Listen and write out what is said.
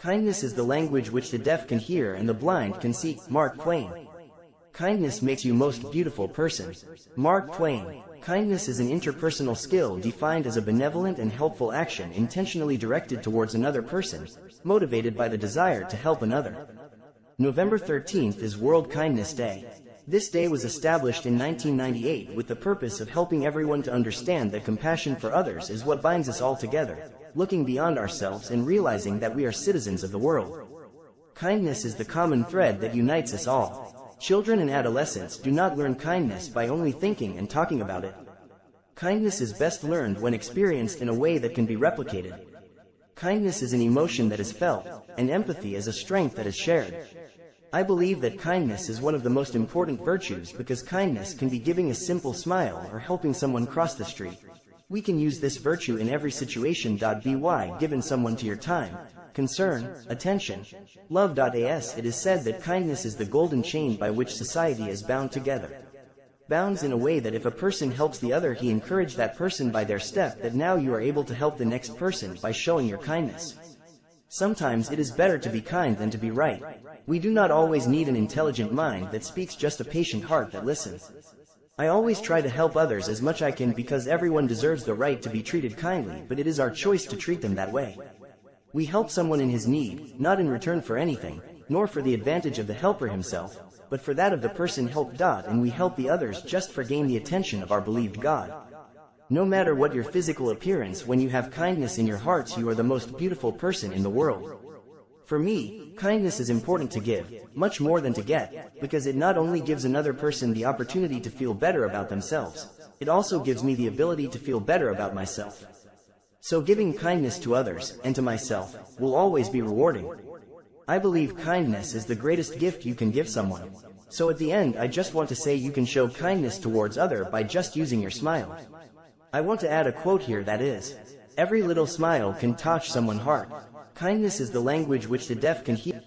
Kindness is the language which the deaf can hear and the blind can see. Mark Twain. Kindness makes you most beautiful person. Mark Twain. Kindness is an interpersonal skill defined as a benevolent and helpful action intentionally directed towards another person, motivated by the desire to help another. November 13th is World Kindness Day. This day was established in 1998 with the purpose of helping everyone to understand that compassion for others is what binds us all together, looking beyond ourselves and realizing that we are citizens of the world. Kindness is the common thread that unites us all. Children and adolescents do not learn kindness by only thinking and talking about it. Kindness is best learned when experienced in a way that can be replicated. Kindness is an emotion that is felt, and empathy is a strength that is shared. I believe that kindness is one of the most important virtues because kindness can be giving a simple smile or helping someone cross the street. We can use this virtue in every situation. By giving someone to your time, concern, attention, love. As it is said that kindness is the golden chain by which society is bound together. Bounds in a way that if a person helps the other, he encouraged that person by their step, that now you are able to help the next person by showing your kindness. Sometimes it is better to be kind than to be right. We do not always need an intelligent mind that speaks, just a patient heart that listens. I always try to help others as much I can because everyone deserves the right to be treated kindly, but it is our choice to treat them that way. We help someone in his need, not in return for anything, nor for the advantage of the helper himself, but for that of the person helped. And we help the others just for gain the attention of our believed God. No matter what your physical appearance, when you have kindness in your hearts, you are the most beautiful person in the world. For me, kindness is important to give, much more than to get, because it not only gives another person the opportunity to feel better about themselves, it also gives me the ability to feel better about myself. So giving kindness to others, and to myself, will always be rewarding. I believe kindness is the greatest gift you can give someone. So at the end, I just want to say you can show kindness towards other by just using your smile. I want to add a quote here that is, every little smile can touch someone's heart. Kindness is the language which the deaf can hear.